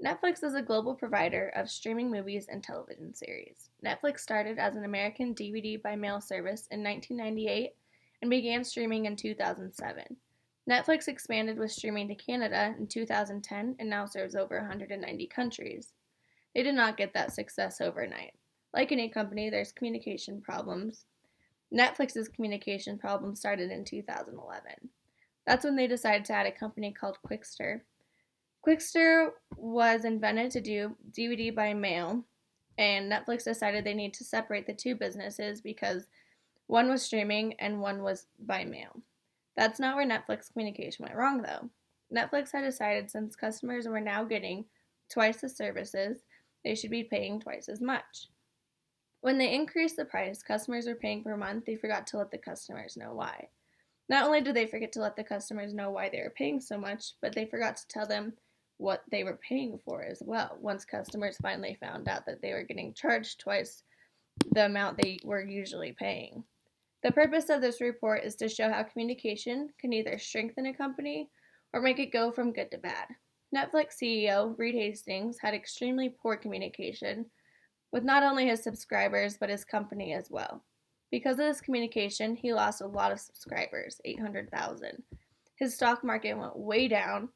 Netflix is a global provider of streaming movies and television series. Netflix started as an American DVD by mail service in 1998 and began streaming in 2007. Netflix expanded with streaming to Canada in 2010 and now serves over 190 countries. They did not get that success overnight. Like any company, there's communication problems. Netflix's communication problem started in 2011. That's when they decided to add a company called Quickster. Quickster was invented to do DVD by mail, and Netflix decided they need to separate the two businesses because one was streaming and one was by mail. That's not where Netflix communication went wrong, though. Netflix had decided since customers were now getting twice the services, they should be paying twice as much. When they increased the price customers were paying per month, they forgot to let the customers know why. Not only did they forget to let the customers know why they were paying so much, but they forgot to tell them what they were paying for as well, once customers finally found out that they were getting charged twice the amount they were usually paying. The purpose of this report is to show how communication can either strengthen a company or make it go from good to bad. Netflix CEO Reed Hastings had extremely poor communication with not only his subscribers but his company as well. Because of this communication, he lost a lot of subscribers, 800,000. His stock market went way down,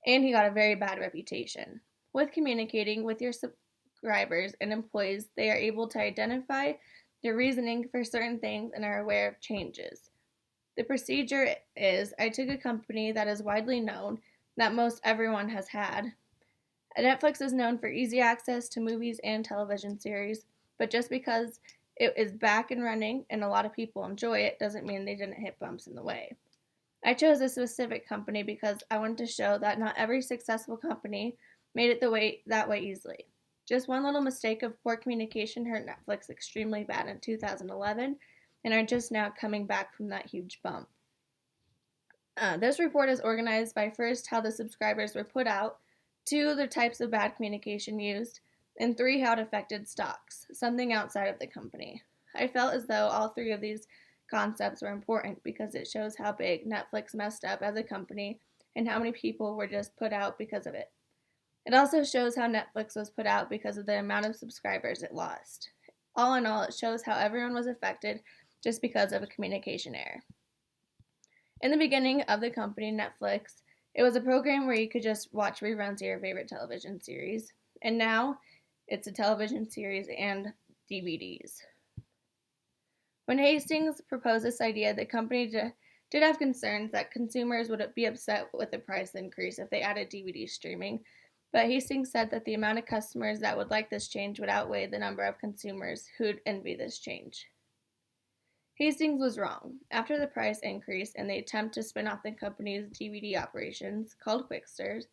and he got a very bad reputation. With communicating with your subscribers and employees, they are able to identify their reasoning for certain things and are aware of changes. The procedure is I took a company that is widely known, that most everyone has had. Netflix is known for easy access to movies and television series, but just because it is back and running and a lot of people enjoy it doesn't mean they didn't hit bumps in the way. I chose a specific company because I wanted to show that not every successful company made it that way easily. Just one little mistake of poor communication hurt Netflix extremely bad in 2011 and are just now coming back from that huge bump. This report is organized by first how the subscribers were put out, two, the types of bad communication used, and three, how it affected stocks, something outside of the company. I felt as though all three of these concepts were important because it shows how big Netflix messed up as a company and how many people were just put out because of it. It also shows how Netflix was put out because of the amount of subscribers it lost. All in all, it shows how everyone was affected just because of a communication error. In the beginning of the company, Netflix, it was a program where you could just watch reruns of your favorite television series, and now it's a television series and DVDs. When Hastings proposed this idea, the company did have concerns that consumers would be upset with the price increase if they added DVD streaming, but Hastings said that the amount of customers that would like this change would outweigh the number of consumers who'd envy this change. Hastings was wrong. After the price increase and the attempt to spin off the company's DVD operations, called Quicksters,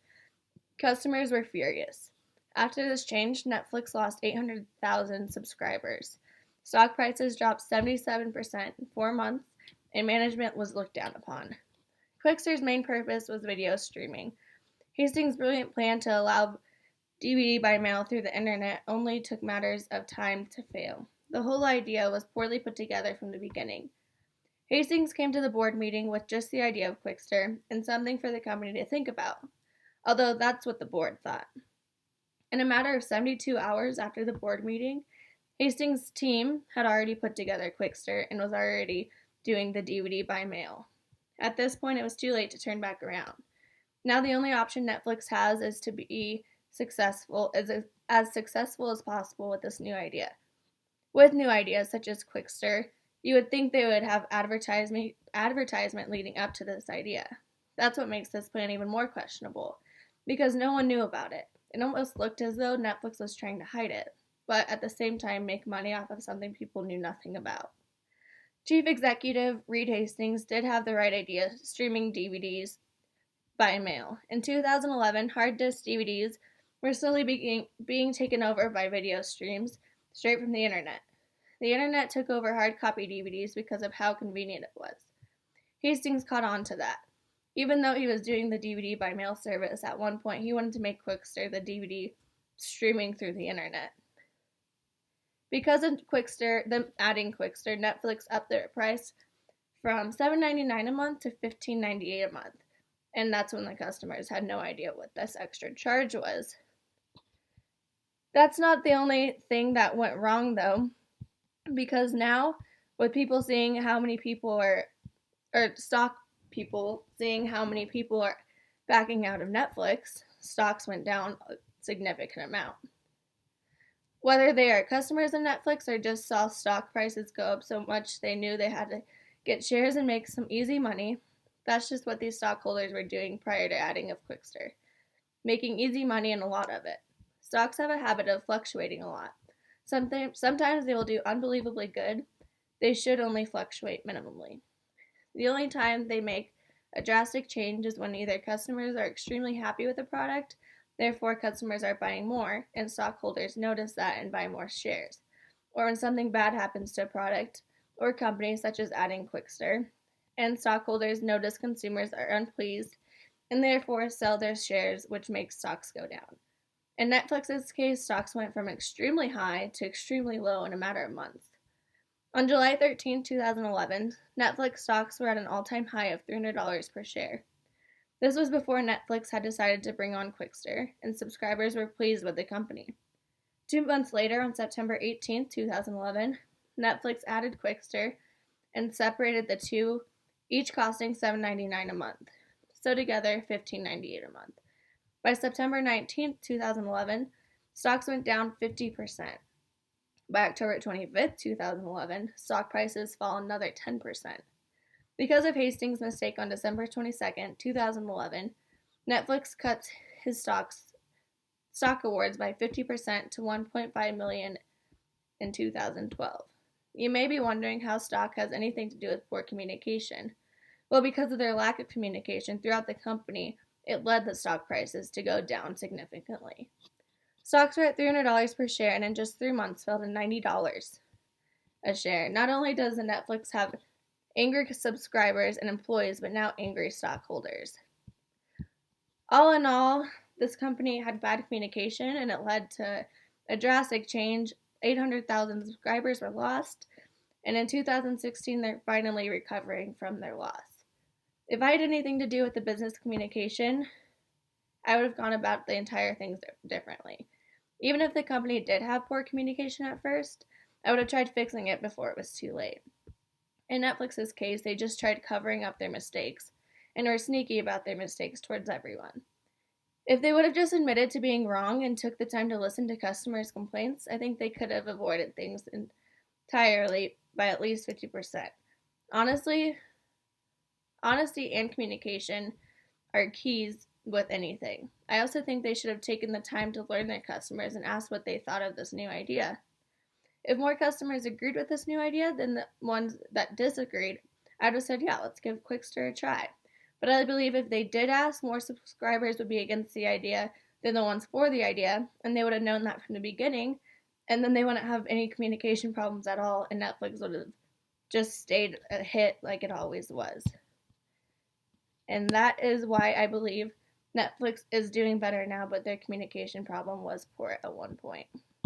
customers were furious. After this change, Netflix lost 800,000 subscribers. Stock prices dropped 77% in 4 months, and management was looked down upon. Quickster's main purpose was video streaming. Hastings' brilliant plan to allow DVD by mail through the internet only took matters of time to fail. The whole idea was poorly put together from the beginning. Hastings came to the board meeting with just the idea of Quickster and something for the company to think about, although that's what the board thought. In a matter of 72 hours after the board meeting, Hastings' team had already put together Quickster and was already doing the DVD by mail. At this point, it was too late to turn back around. Now the only option Netflix has is to be as successful as possible with this new idea. With new ideas such as Quickster, you would think they would have advertisement leading up to this idea. That's what makes this plan even more questionable, because no one knew about it. It almost looked as though Netflix was trying to hide it, but at the same time make money off of something people knew nothing about. Chief Executive Reed Hastings did have the right idea, streaming DVDs by mail. In 2011, hard disk DVDs were slowly being taken over by video streams straight from the internet. The internet took over hard copy DVDs because of how convenient it was. Hastings caught on to that. Even though he was doing the DVD by mail service, at one point he wanted to make Quickster the DVD streaming through the internet. Because of them adding Quickster, Netflix upped their price from $7.99 a month to $15.98 a month. And that's when the customers had no idea what this extra charge was. That's not the only thing that went wrong, though, because now, with people seeing how many people are, or stock people seeing how many people are backing out of Netflix, stocks went down a significant amount. Whether they are customers of Netflix or just saw stock prices go up so much they knew they had to get shares and make some easy money, that's just what these stockholders were doing prior to adding of Quickster, making easy money and a lot of it. Stocks have a habit of fluctuating a lot. Sometimes they will do unbelievably good. They should only fluctuate minimally. The only time they make a drastic change is when either customers are extremely happy with the product, therefore customers are buying more, and stockholders notice that and buy more shares, or when something bad happens to a product or company, such as adding Quickster, and stockholders notice consumers are unpleased and therefore sell their shares, which makes stocks go down. In Netflix's case, stocks went from extremely high to extremely low in a matter of months. On July 13, 2011, Netflix stocks were at an all-time high of $300 per share. This was before Netflix had decided to bring on Quickster, and subscribers were pleased with the company. 2 months later, on September 18, 2011, Netflix added Quickster and separated the two, each costing $7.99 a month. So together, $15.98 a month. By September 19, 2011, stocks went down 50%. By October 25, 2011, stock prices fall another 10%. Because of Hastings' mistake on December 22, 2011, Netflix cut his stock awards by 50% to 1.5 million in 2012. You may be wondering how stock has anything to do with poor communication. Well, because of their lack of communication throughout the company, it led the stock prices to go down significantly. Stocks were at $300 per share and in just 3 months fell to $90 a share. Not only does the Netflix have angry subscribers and employees, but now angry stockholders. All in all, this company had bad communication and it led to a drastic change. 800,000 subscribers were lost, and in 2016, they're finally recovering from their loss. If I had anything to do with the business communication, I would have gone about the entire thing differently. Even if the company did have poor communication at first, I would have tried fixing it before it was too late. In Netflix's case, they just tried covering up their mistakes and were sneaky about their mistakes towards everyone. If they would have just admitted to being wrong and took the time to listen to customers' complaints, I think they could have avoided things entirely by at least 50%. Honestly, honesty and communication are keys with anything. I also think they should have taken the time to learn their customers and ask what they thought of this new idea. If more customers agreed with this new idea than the ones that disagreed, I'd have said, yeah, let's give Quickster a try. But I believe if they did ask, more subscribers would be against the idea than the ones for the idea, and they would have known that from the beginning, and then they wouldn't have any communication problems at all, and Netflix would have just stayed a hit like it always was. And that is why I believe Netflix is doing better now, but their communication problem was poor at one point.